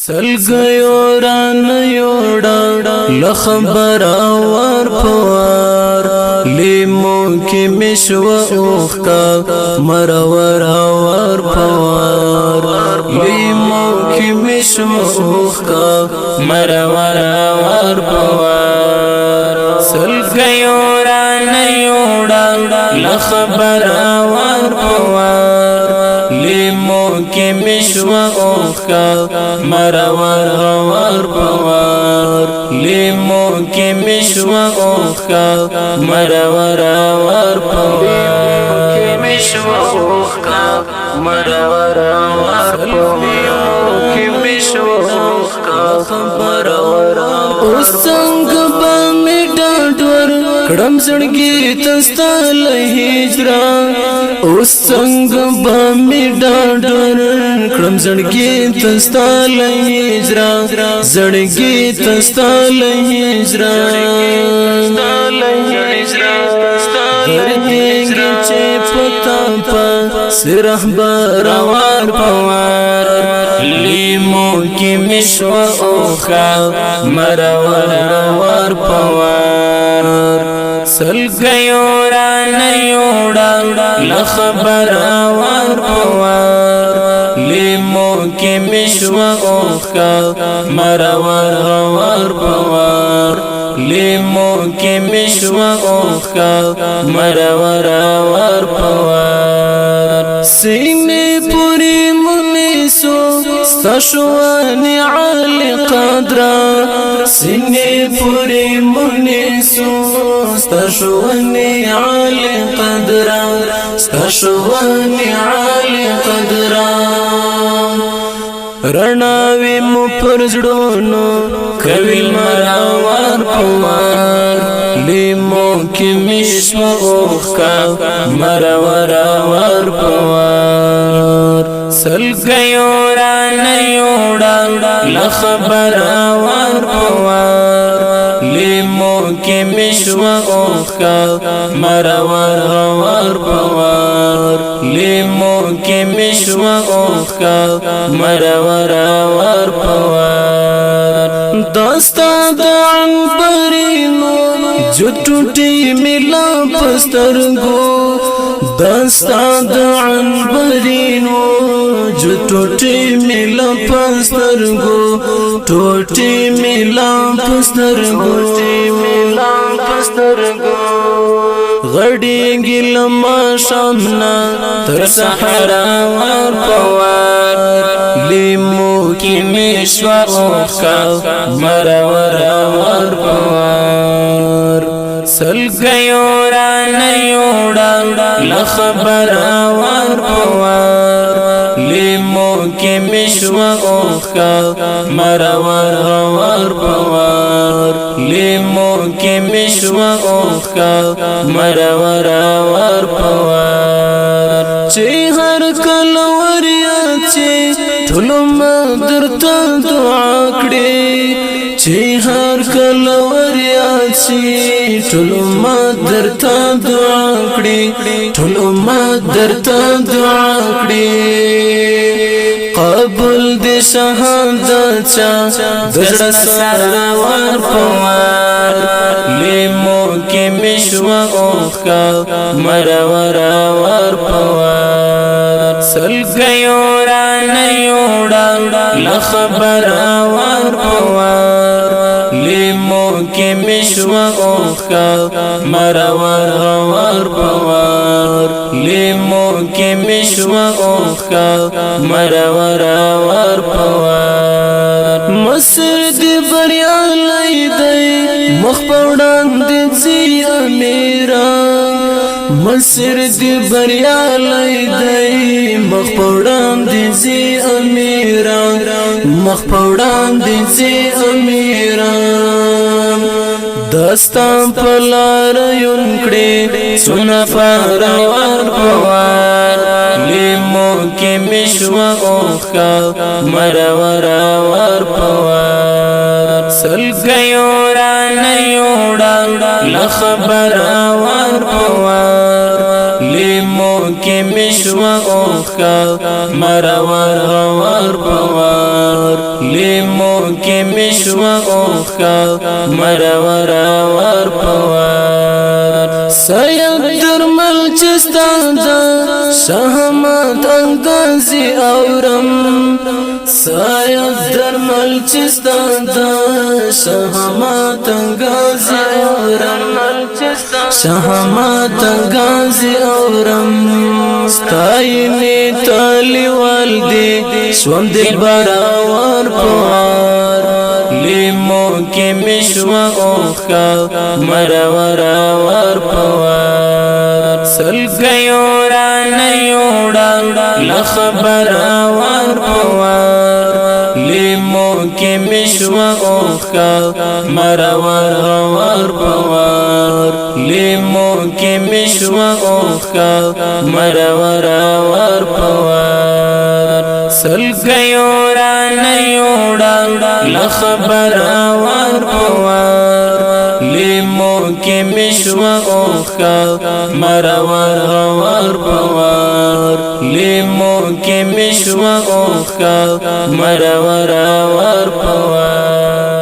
سلګیو ران یوړا لخبر اور پوار لیمو کې مشو اوخ کا مرور اور پوار لیمو کې مشو اوخ کا مرور اور پوار سلګیو ران یوړا لخبر اور پوار لیمو کې مشو اوخ کا مرور اور پوار لیمو کې مشو اوخ کا مرور اور پوار کې مشو اوخ کا مرور اور پوار کې مشو اوخ کا مرور او څنګه باندې ډاډور کړم زړګي تستل هجران او څنګه باندې ډاډور کړم زړګي تستل هجران زړګي تستل هجران درتنګ چې پتا په سرح بروار پوار لیمو کې مشو اوخا مرور اور پوار سلګیو ران یوړا لخبر اور پوار لیمو کې مشو اوخا مرور اور پوار لیمو کې مشو اوخا مرور اور پوار سینې پوری منیسو ستشوانی عالی قدرا سینې پوری منیسو ستشوانی عالی قدرا ستشوانی عالی قدرا رڼاوي مو پر زړونو کوي مرور پوار لیمو کې مشو اوخ کا مرور اور پوار سلګیو ران یوړا لخبر اور پوار لیمو کې مشو اوخ کا مرور اور پوار لیمو کې مشو اوخ کا مرور اور پوار داستا دعن برینو جو ټوټي ملا پسترګو داستا دعن برینو جو ټوټي ملا پسترګو ټوټي ملا پسترګو غړي ګلما شامنا تر صحرا ور پوار لیمو کې مشو اوخا مرور اور پوار سلګیو ران یوړا لخبر اور پوار لیمو کې مشو اوخا مرور اور پوار لیمو کې مشو اوخا مرور اور پوار چې هر کله وریا چې ټولو درته دعا کړې چې هر کله وریا چې ټولو درته دعا کړې ټولو درته دعا کړې قبول دې شهادت چا دزړه سره ور پوار لیمو کې مشو اوخا مرور اور پوار سلګیو ران یوړا لخبر اور پوار لیمو کې مشو اوخا مرور اور پوار لیمو کې مشو اوخا مرور اور پوار مصر دی بریالی دی مخپوڑان دی زی امیرا مصر دی بریالی دی مخپوڑان دی زی امیرا مخپوڑان دی زی امیرا دستان پلار یونکڑی سنا فارور پوار لیمو کې مشو اوخا مرور اور پوار سلګیو ران یوړا لخبر اور پوار لیمو کې مشو اوخا مرور اور پوار لیمو کی مشوا اوخا مرورا ور پوار سید درمل چستان دا شهمت انگازی اورم سید درمل چستان دا شهمت انگازی اورم شهمت انگازی اورم ستاینی تالی والدی شوم دل براور پوار لیمو کی مشوا اوخا مرورا ور پوار سلگیورا نیوڑا لخبرا ور پوار لیمو کی مشوا اوخا مرورا ور پوار لیمو کی مشوا اوخا مرورا ور پوار سلگیورا نیوڑا لخبرا ور پوار لیمو کی مشوا اوخا مرورا ور پوار لیمو کی مشوا اوخا مرورا ور پوار